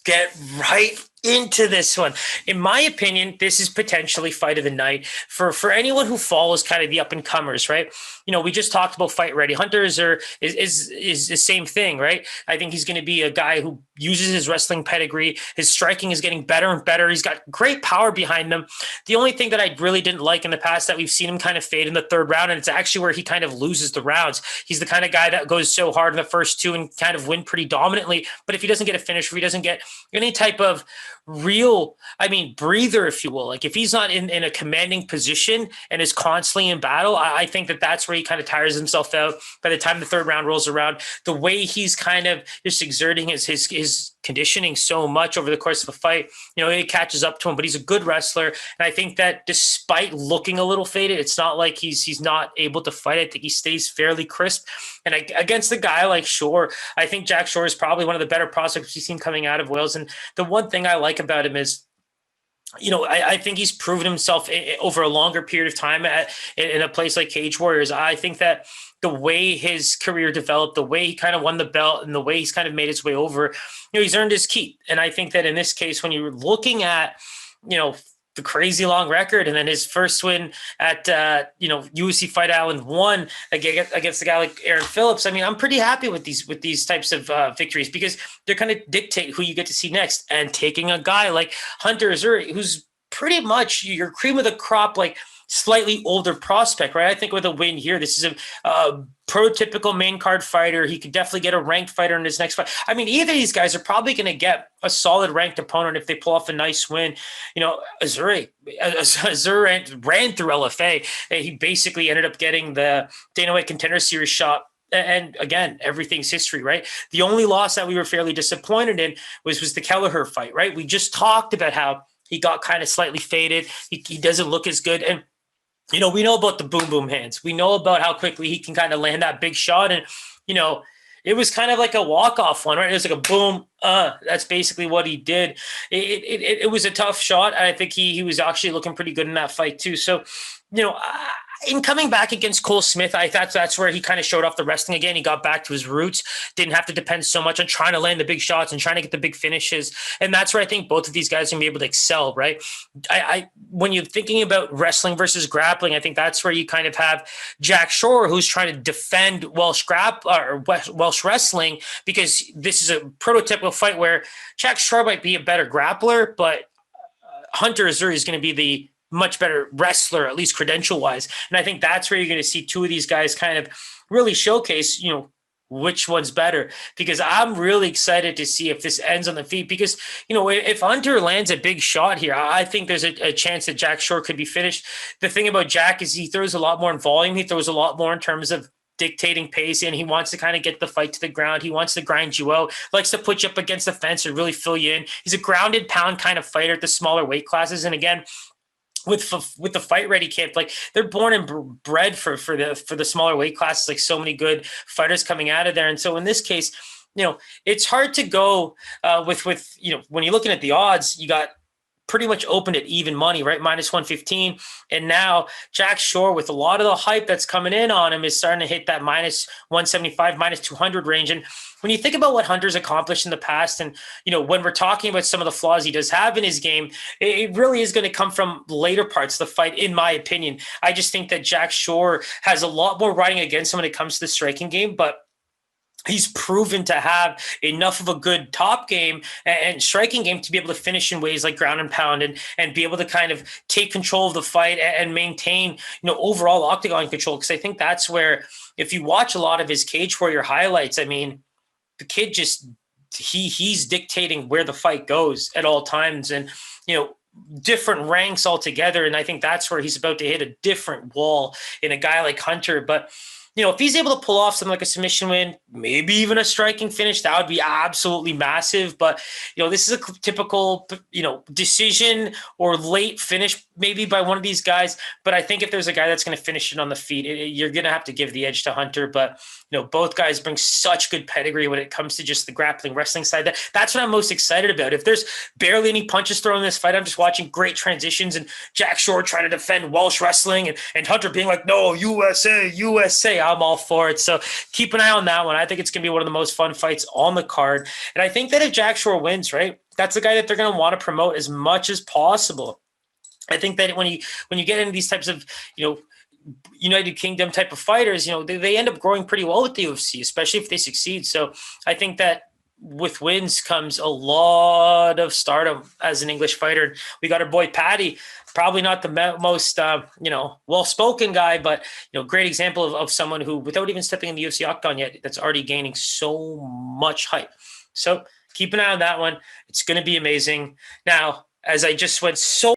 get right into this one. In my opinion, this is potentially fight of the night for anyone who follows kind of the up and comers, right? We just talked about Fight Ready. Hunter is the same thing, right? I think he's going to be a guy who uses his wrestling pedigree. His striking is getting better and better. He's got great power behind him. The only thing that I really didn't like in the past that we've seen him kind of fade in the third round, and it's actually where he kind of loses the rounds. He's the kind of guy that goes so hard in the first two and kind of win pretty dominantly. But if he doesn't get a finish, if he doesn't get any type of real, breather, if you will, like if he's not in a commanding position and is constantly in battle, I think that's where he kind of tires himself out by the time the third round rolls around. The way he's kind of just exerting his conditioning so much over the course of a fight, it catches up to him, but he's a good wrestler. And I think that despite looking a little faded, it's not like he's not able to fight. I think he stays fairly crisp. And against a guy like Shore, I think Jack Shore is probably one of the better prospects we've seen coming out of Wales. And the one thing I like about him is, I think he's proven himself over a longer period of time in a place like Cage Warriors. I think that the way his career developed, the way he kind of won the belt, and the way he's kind of made his way over, he's earned his keep. And I think that in this case, when you're looking at, the crazy long record, and then his first win at UFC Fight Island 1 against a guy like Aaron Phillips. I'm pretty happy with these types of victories because they're kind of dictate who you get to see next. And taking a guy like Hunter Azure, who's pretty much your cream of the crop, like slightly older prospect, right? I think with a win here, this is a prototypical main card fighter. He could definitely get a ranked fighter in his next fight. Either of these guys are probably going to get a solid ranked opponent if they pull off a nice win. Azure ran through LFA. He basically ended up getting the Dana White Contender Series shot. And again, everything's history, right? The only loss that we were fairly disappointed in was the Kelleher fight, right? We just talked about how he got kind of slightly faded. He doesn't look as good. And we know about the boom boom hands. We know about how quickly he can kind of land that big shot. And, it was kind of like a walk-off one, right? It was like a boom. That's basically what he did. It was a tough shot. I think he was actually looking pretty good in that fight too. So, in coming back against Cole Smith, I thought that's where he kind of showed off the wrestling again. He got back to his roots, didn't have to depend so much on trying to land the big shots and trying to get the big finishes. And that's where I think both of these guys are going to be able to excel, right? When you're thinking about wrestling versus grappling, I think that's where you kind of have Jack Shore, who's trying to defend Welsh wrestling, because this is a prototypical fight where Jack Shore might be a better grappler, but Hunter Azure is going to be the much better wrestler, at least credential wise. And I think that's where you're going to see two of these guys kind of really showcase, which one's better, because I'm really excited to see if this ends on the feet, because, if Hunter lands a big shot here, I think there's a chance that Jack Shore could be finished. The thing about Jack is he throws a lot more in volume. He throws a lot more in terms of dictating pace, and he wants to kind of get the fight to the ground. He wants to grind you out, likes to put you up against the fence or really fill you in. He's a grounded pound kind of fighter at the smaller weight classes. And again, with the Fight Ready camp, like they're born and bred for the smaller weight classes, like so many good fighters coming out of there. And so in this case, it's hard to go with when you're looking at the odds, you got pretty much opened at even money, right? -115. And now Jack Shore, with a lot of the hype that's coming in on him, is starting to hit that -175, -200 range. And when you think about what Hunter's accomplished in the past, and, when we're talking about some of the flaws he does have in his game, it really is going to come from later parts of the fight, in my opinion. I just think that Jack Shore has a lot more riding against him when it comes to the striking game, but he's proven to have enough of a good top game and striking game to be able to finish in ways like ground and pound and be able to kind of take control of the fight and maintain, overall octagon control. Because I think that's where, if you watch a lot of his Cage Warrior highlights, the kid just, he's dictating where the fight goes at all times, and, different ranks altogether. And I think that's where he's about to hit a different wall in a guy like Hunter. But if he's able to pull off something like a submission win, maybe even a striking finish, that would be absolutely massive. But, this is a typical, decision or late finish maybe by one of these guys. But I think if there's a guy that's going to finish it on the feet, you're going to have to give the edge to Hunter. But, both guys bring such good pedigree when it comes to just the grappling wrestling side. That's what I'm most excited about. If there's barely any punches thrown in this fight, I'm just watching great transitions and Jack Shore trying to defend Welsh wrestling and Hunter being like, no, USA, USA. I'm all for it. So keep an eye on that one. I think it's going to be one of the most fun fights on the card. And I think that if Jack Shore wins, right, that's a guy that they're going to want to promote as much as possible. I think that when you get into these types of, United Kingdom type of fighters, they end up growing pretty well with the UFC, especially if they succeed. So I think that with wins comes a lot of stardom as an English fighter. We got our boy Paddy, probably not the most, well-spoken guy, but, great example of someone who, without even stepping in the UFC octagon yet, that's already gaining so much hype. So keep an eye on that one. It's going to be amazing. Now, as I just went so